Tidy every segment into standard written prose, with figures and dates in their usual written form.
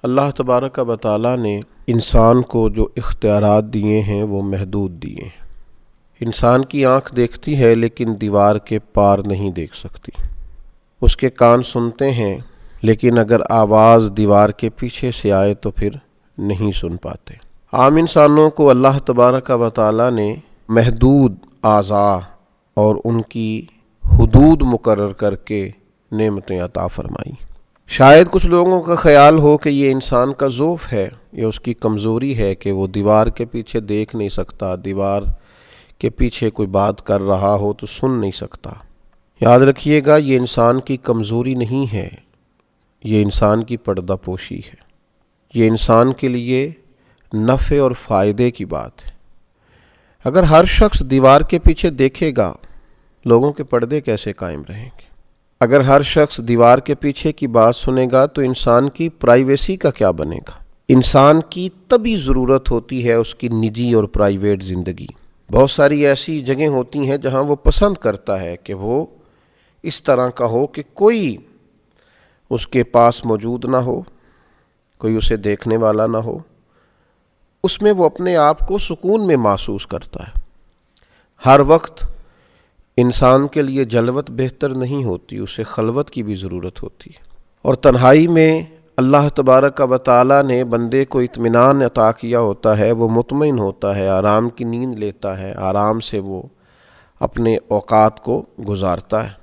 اللہ تبارک و تعالیٰ نے انسان کو جو اختیارات دیے ہیں وہ محدود دیے ہیں۔ انسان کی آنکھ دیکھتی ہے لیکن دیوار کے پار نہیں دیکھ سکتی، اس کے کان سنتے ہیں لیکن اگر آواز دیوار کے پیچھے سے آئے تو پھر نہیں سن پاتے۔ عام انسانوں کو اللہ تبارک و تعالیٰ نے محدود اعضاء اور ان کی حدود مقرر کر کے نعمتیں عطا فرمائی۔ شاید کچھ لوگوں کا خیال ہو کہ یہ انسان کا ضعف ہے، یہ اس کی کمزوری ہے کہ وہ دیوار کے پیچھے دیکھ نہیں سکتا، دیوار کے پیچھے کوئی بات کر رہا ہو تو سن نہیں سکتا۔ یاد رکھیے گا، یہ انسان کی کمزوری نہیں ہے، یہ انسان کی پردہ پوشی ہے، یہ انسان کے لیے نفع اور فائدے کی بات ہے۔ اگر ہر شخص دیوار کے پیچھے دیکھے گا، لوگوں کے پردے کیسے قائم رہیں گے؟ اگر ہر شخص دیوار کے پیچھے کی بات سنے گا تو انسان کی پرائیویسی کا کیا بنے گا؟ انسان کی طبی ضرورت ہوتی ہے اس کی نجی اور پرائیویٹ زندگی۔ بہت ساری ایسی جگہیں ہوتی ہیں جہاں وہ پسند کرتا ہے کہ وہ اس طرح کا ہو کہ کوئی اس کے پاس موجود نہ ہو، کوئی اسے دیکھنے والا نہ ہو، اس میں وہ اپنے آپ کو سکون میں محسوس کرتا ہے۔ ہر وقت انسان کے لیے جلوت بہتر نہیں ہوتی، اسے خلوت کی بھی ضرورت ہوتی ہے، اور تنہائی میں اللہ تبارک و تعالیٰ نے بندے کو اطمینان عطا کیا ہوتا ہے، وہ مطمئن ہوتا ہے، آرام کی نیند لیتا ہے، آرام سے وہ اپنے اوقات کو گزارتا ہے۔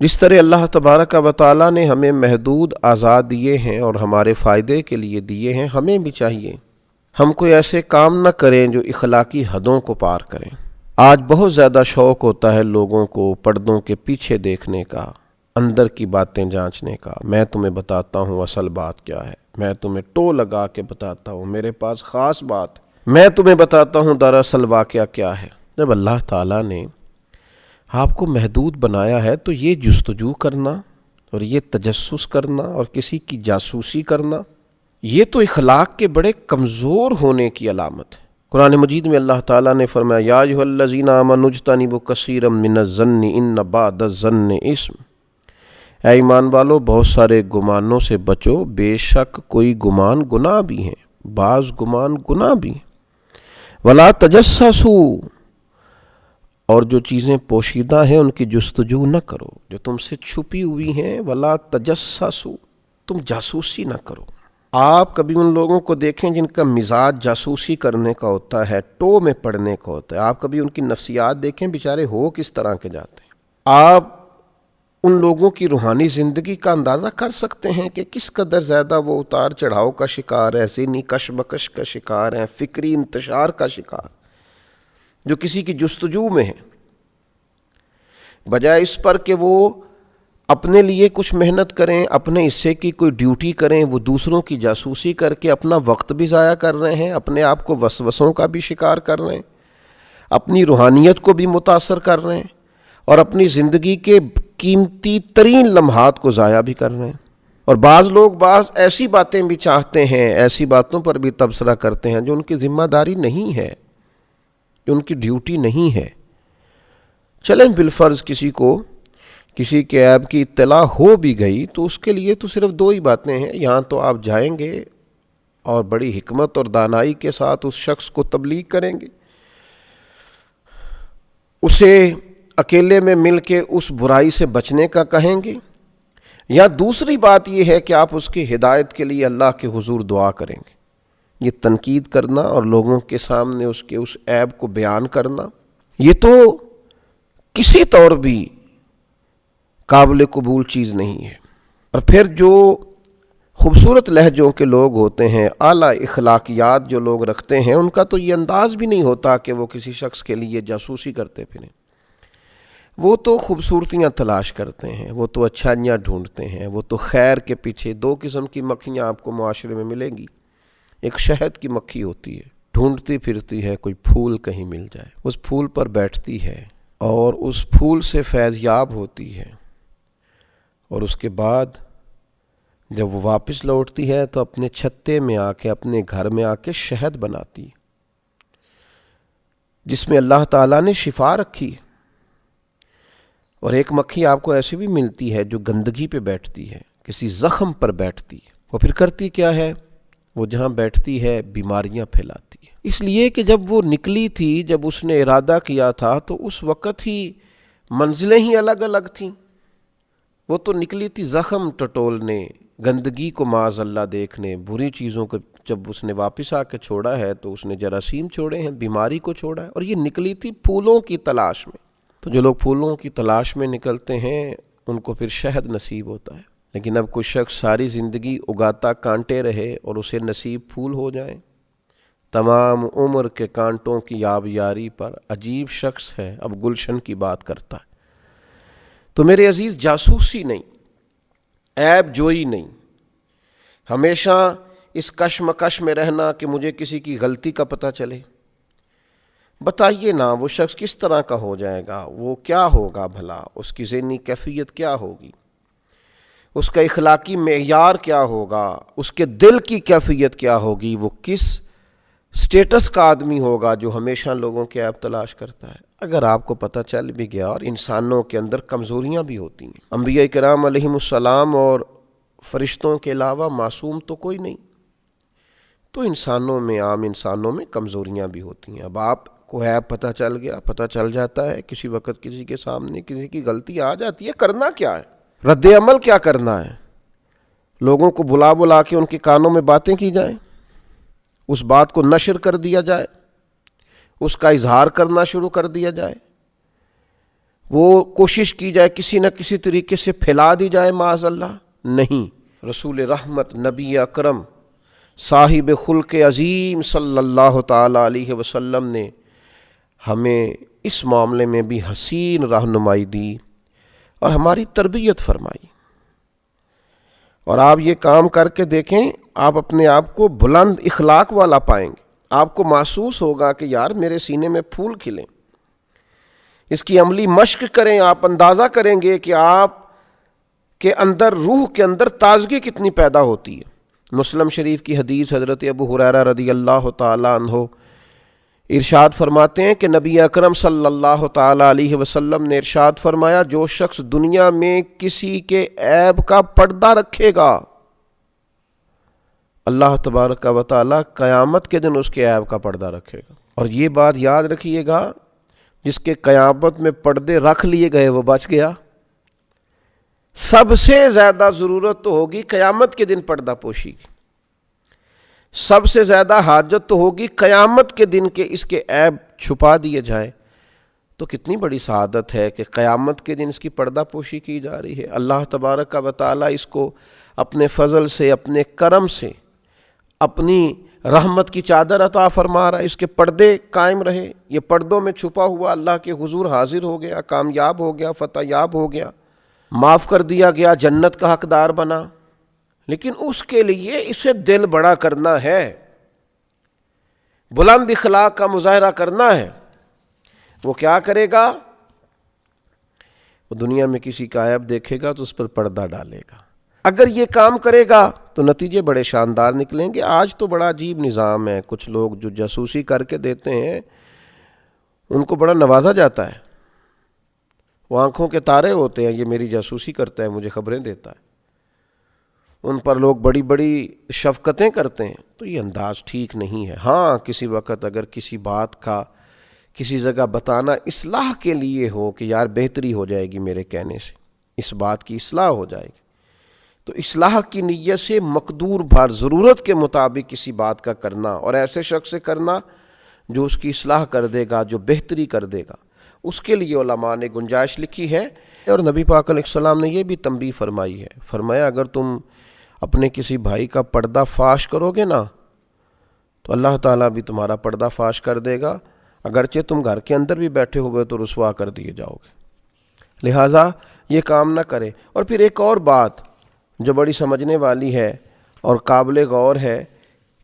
جس طرح اللہ تبارک و تعالیٰ نے ہمیں محدود اعضاء دیے ہیں اور ہمارے فائدے کے لیے دیے ہیں، ہمیں بھی چاہیے ہم کوئی ایسے کام نہ کریں جو اخلاقی حدوں کو پار کریں۔ آج بہت زیادہ شوق ہوتا ہے لوگوں کو پردوں کے پیچھے دیکھنے کا، اندر کی باتیں جانچنے کا۔ میں تمہیں بتاتا ہوں اصل بات کیا ہے، میں تمہیں ٹو لگا کے بتاتا ہوں، میرے پاس خاص بات، میں تمہیں بتاتا ہوں دراصل واقعہ کیا ہے۔ جب اللہ تعالیٰ نے آپ کو محدود بنایا ہے تو یہ جستجو کرنا اور یہ تجسس کرنا اور کسی کی جاسوسی کرنا، یہ تو اخلاق کے بڑے کمزور ہونے کی علامت ہے۔ قرآن مجید میں اللہ تعالیٰ نے فرمایا، یا ایھا الذین آمنوا اجتنبوا کثیرا من الظن ان بعض الظن اثم۔ اے ایمان والو، بہت سارے گمانوں سے بچو، بے شک کوئی گمان گناہ بھی ہیں، بعض گمان گناہ بھی ہیں۔ ولا تجسسوا، اور جو چیزیں پوشیدہ ہیں ان کی جستجو نہ کرو، جو تم سے چھپی ہوئی ہیں۔ ولا تجسسوا، تم جاسوسی نہ کرو۔ آپ کبھی ان لوگوں کو دیکھیں جن کا مزاج جاسوسی کرنے کا ہوتا ہے، ٹو میں پڑنے کا ہوتا ہے۔ آپ کبھی ان کی نفسیات دیکھیں، بیچارے ہو کس طرح کے جاتے ہیں۔ آپ ان لوگوں کی روحانی زندگی کا اندازہ کر سکتے ہیں کہ کس قدر زیادہ وہ اتار چڑھاؤ کا شکار ہے، ذہنی کشمکش کا شکار ہیں، فکری انتشار کا شکار، جو کسی کی جستجو میں ہے، بجائے اس پر کہ وہ اپنے لیے کچھ محنت کریں، اپنے حصے کی کوئی ڈیوٹی کریں، وہ دوسروں کی جاسوسی کر کے اپنا وقت بھی ضائع کر رہے ہیں، اپنے آپ کو وسوسوں کا بھی شکار کر رہے ہیں، اپنی روحانیت کو بھی متاثر کر رہے ہیں، اور اپنی زندگی کے قیمتی ترین لمحات کو ضائع بھی کر رہے ہیں۔ اور بعض لوگ بعض ایسی باتیں بھی چاہتے ہیں، ایسی باتوں پر بھی تبصرہ کرتے ہیں جو ان کی ذمہ داری نہیں ہے، جو ان کی ڈیوٹی نہیں ہے۔ چلیں بالفرض کسی کے عیب کی اطلاع ہو بھی گئی تو اس کے لیے تو صرف دو ہی باتیں ہیں، یہاں تو آپ جائیں گے اور بڑی حکمت اور دانائی کے ساتھ اس شخص کو تبلیغ کریں گے، اسے اکیلے میں مل کے اس برائی سے بچنے کا کہیں گے، یا دوسری بات یہ ہے کہ آپ اس کی ہدایت کے لیے اللہ کے حضور دعا کریں گے۔ یہ تنقید کرنا اور لوگوں کے سامنے اس کے اس عیب کو بیان کرنا، یہ تو کسی طور بھی قابل قبول چیز نہیں ہے۔ اور پھر جو خوبصورت لہجوں کے لوگ ہوتے ہیں، اعلیٰ اخلاقیات جو لوگ رکھتے ہیں، ان کا تو یہ انداز بھی نہیں ہوتا کہ وہ کسی شخص کے لیے جاسوسی کرتے پھریں۔ وہ تو خوبصورتیاں تلاش کرتے ہیں، وہ تو اچھائیاں ڈھونڈتے ہیں، وہ تو خیر کے پیچھے۔ دو قسم کی مکھیاں آپ کو معاشرے میں ملیں گی، ایک شہد کی مکھی ہوتی ہے، ڈھونڈتی پھرتی ہے کوئی پھول کہیں مل جائے، اس پھول پر بیٹھتی ہے اور اس پھول سے فیض یاب ہوتی ہے، اور اس کے بعد جب وہ واپس لوٹتی ہے تو اپنے چھتے میں آ کے، اپنے گھر میں آ کے شہد بناتی ہے، جس میں اللہ تعالیٰ نے شفا رکھی ہے۔ اور ایک مکھی آپ کو ایسی بھی ملتی ہے جو گندگی پہ بیٹھتی ہے، کسی زخم پر بیٹھتی ہے، وہ پھر کرتی کیا ہے؟ وہ جہاں بیٹھتی ہے بیماریاں پھیلاتی ہے۔ اس لیے کہ جب وہ نکلی تھی، جب اس نے ارادہ کیا تھا تو اس وقت ہی منزلیں ہی الگ الگ تھیں۔ وہ تو نکلی تھی زخم ٹٹولنے، گندگی کو معاذ اللہ دیکھنے، بری چیزوں کو۔ جب اس نے واپس آ کے چھوڑا ہے تو اس نے جراثیم چھوڑے ہیں، بیماری کو چھوڑا ہے، اور یہ نکلی تھی پھولوں کی تلاش میں۔ تو جو لوگ پھولوں کی تلاش میں نکلتے ہیں ان کو پھر شہد نصیب ہوتا ہے، لیکن اب کوئی شخص ساری زندگی اگاتا کانٹے رہے اور اسے نصیب پھول ہو جائیں، تمام عمر کے کانٹوں کی آبیاری پر عجیب شخص ہے، اب گلشن کی بات کرتا ہے۔ تو میرے عزیز، جاسوسی نہیں، عیب جوئی نہیں، ہمیشہ اس کشمکش میں رہنا کہ مجھے کسی کی غلطی کا پتہ چلے۔ بتائیے نا وہ شخص کس طرح کا ہو جائے گا، وہ کیا ہوگا بھلا، اس کی ذہنی کیفیت کیا ہوگی، اس کا اخلاقی معیار کیا ہوگا، اس کے دل کی کیفیت کیا ہوگی، وہ کس سٹیٹس کا آدمی ہوگا جو ہمیشہ لوگوں کے عیب تلاش کرتا ہے۔ اگر آپ کو پتہ چل بھی گیا، اور انسانوں کے اندر کمزوریاں بھی ہوتی ہیں، انبیاء کرام علیہم السلام اور فرشتوں کے علاوہ معصوم تو کوئی نہیں، تو انسانوں میں، عام انسانوں میں کمزوریاں بھی ہوتی ہیں۔ اب آپ کو عیب پتہ چل گیا، پتہ چل جاتا ہے، کسی وقت کسی کے سامنے کسی کی غلطی آ جاتی ہے، کرنا کیا ہے، رد عمل کیا کرنا ہے؟ لوگوں کو بلا بلا کے ان کے کانوں میں باتیں کی جائیں، اس بات کو نشر کر دیا جائے، اس کا اظہار کرنا شروع کر دیا جائے، وہ کوشش کی جائے کسی نہ کسی طریقے سے پھیلا دی جائے، معاذ اللہ۔ نہیں، رسول رحمت نبی اکرم صاحب خلق عظیم صلی اللہ تعالی علیہ وسلم نے ہمیں اس معاملے میں بھی حسین رہنمائی دی اور ہماری تربیت فرمائی۔ اور آپ یہ کام کر کے دیکھیں، آپ اپنے آپ کو بلند اخلاق والا پائیں گے، آپ کو محسوس ہوگا کہ یار میرے سینے میں پھول کھلیں۔ اس کی عملی مشق کریں، آپ اندازہ کریں گے کہ آپ کے اندر، روح کے اندر تازگی کتنی پیدا ہوتی ہے۔ مسلم شریف کی حدیث، حضرت ابو ہریرہ رضی اللہ تعالی عنہ ارشاد فرماتے ہیں کہ نبی اکرم صلی اللہ تعالی علیہ وسلم نے ارشاد فرمایا، جو شخص دنیا میں کسی کے عیب کا پردہ رکھے گا، اللہ تبارک و تعالی قیامت کے دن اس کے عیب کا پردہ رکھے گا۔ اور یہ بات یاد رکھیے گا، جس کے قیامت میں پردے رکھ لیے گئے وہ بچ گیا۔ سب سے زیادہ ضرورت تو ہوگی قیامت کے دن پردہ پوشی کی، سب سے زیادہ حاجت تو ہوگی قیامت کے دن کے اس کے عیب چھپا دیے جائیں۔ تو کتنی بڑی سعادت ہے کہ قیامت کے دن اس کی پردہ پوشی کی جا رہی ہے۔ اللہ تبارک و تعالی اس کو اپنے فضل سے، اپنے کرم سے، اپنی رحمت کی چادر عطا فرما رہا ہے، اس کے پردے قائم رہے۔ یہ پردوں میں چھپا ہوا اللہ کے حضور حاضر ہو گیا، کامیاب ہو گیا، فتح یاب ہو گیا، معاف کر دیا گیا، جنت کا حقدار بنا۔ لیکن اس کے لیے اسے دل بڑا کرنا ہے، بلند اخلاق کا مظاہرہ کرنا ہے۔ وہ کیا کرے گا؟ وہ دنیا میں کسی کا عیب دیکھے گا تو اس پر پردہ ڈالے گا۔ اگر یہ کام کرے گا تو نتیجے بڑے شاندار نکلیں گے۔ آج تو بڑا عجیب نظام ہے، کچھ لوگ جو جاسوسی کر کے دیتے ہیں ان کو بڑا نوازا جاتا ہے، وہ آنکھوں کے تارے ہوتے ہیں، یہ میری جاسوسی کرتا ہے، مجھے خبریں دیتا ہے، ان پر لوگ بڑی بڑی شفقتیں کرتے ہیں۔ تو یہ انداز ٹھیک نہیں ہے۔ ہاں، کسی وقت اگر کسی بات کا کسی جگہ بتانا اصلاح کے لیے ہو کہ یار بہتری ہو جائے گی میرے کہنے سے، اس بات کی اصلاح ہو جائے گی، تو اصلاح کی نیت سے مقدور بھر ضرورت کے مطابق کسی بات کا کرنا، اور ایسے شخص سے کرنا جو اس کی اصلاح کر دے گا، جو بہتری کر دے گا، اس کے لیے علماء نے گنجائش لکھی ہے۔ اور نبی پاک علیہ السلام نے یہ بھی تنبیہ فرمائی ہے، فرمایا اگر تم اپنے کسی بھائی کا پردہ فاش کرو گے نا تو اللہ تعالیٰ بھی تمہارا پردہ فاش کر دے گا، اگرچہ تم گھر کے اندر بھی بیٹھے ہوئے تو رسوا کر دیے جاؤ گے۔ لہٰذا یہ کام نہ کرے۔ اور پھر ایک اور بات جو بڑی سمجھنے والی ہے اور قابل غور ہے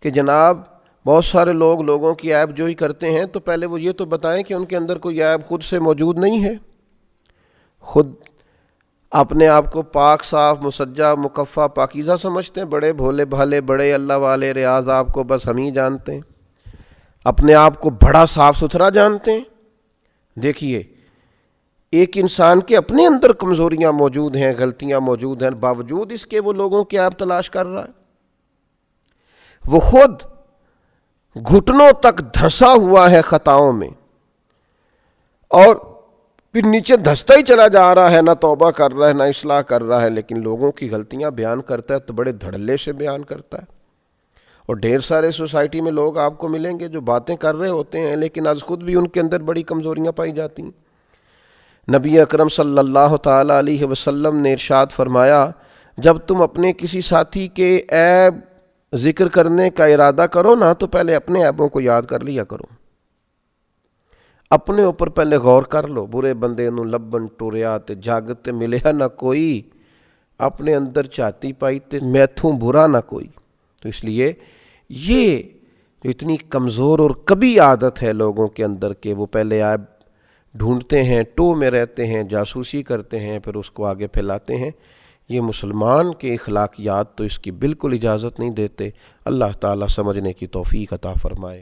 کہ جناب بہت سارے لوگ لوگوں کی عیب جوئی کرتے ہیں، تو پہلے وہ یہ تو بتائیں کہ ان کے اندر کوئی عیب خود سے موجود نہیں ہے، خود اپنے آپ کو پاک، صاف، مسجع، مکفّا، پاکیزہ سمجھتے ہیں، بڑے بھولے بھالے، بڑے اللہ والے، ریاض آپ کو بس ہم ہی جانتے ہیں، اپنے آپ کو بڑا صاف ستھرا جانتے ہیں۔ دیکھیے، ایک انسان کے اپنے اندر کمزوریاں موجود ہیں، غلطیاں موجود ہیں، باوجود اس کے وہ لوگوں کے عیب تلاش کر رہا ہے۔ وہ خود گھٹنوں تک دھنسا ہوا ہے خطاؤں میں، اور پھر نیچے دھستا ہی چلا جا رہا ہے، نہ توبہ کر رہا ہے نہ اصلاح کر رہا ہے، لیکن لوگوں کی غلطیاں بیان کرتا ہے تو بڑے دھڑلے سے بیان کرتا ہے۔ اور ڈھیر سارے سوسائٹی میں لوگ آپ کو ملیں گے جو باتیں کر رہے ہوتے ہیں لیکن از خود بھی ان کے اندر بڑی کمزوریاں پائی جاتی ہیں۔ نبی اکرم صلی اللہ تعالیٰ علیہ وسلم نے ارشاد فرمایا، جب تم اپنے کسی ساتھی کے عیب ذکر کرنے کا ارادہ کرو نا تو پہلے اپنے عیبوں کو یاد کر لیا کرو، اپنے اوپر پہلے غور کر لو۔ برے بندے نو لبن ٹوریا تے جاگت ملیا نہ کوئی، اپنے اندر چاہتی پائی تے میتھوں برا نہ کوئی۔ تو اس لیے یہ جو اتنی کمزور اور کبھی عادت ہے لوگوں کے اندر کہ وہ پہلے عیب ڈھونڈتے ہیں، ٹو میں رہتے ہیں، جاسوسی کرتے ہیں، پھر اس کو آگے پھیلاتے ہیں، یہ مسلمان کے اخلاقیات تو اس کی بالکل اجازت نہیں دیتے۔ اللہ تعالیٰ سمجھنے کی توفیق عطا فرمائے۔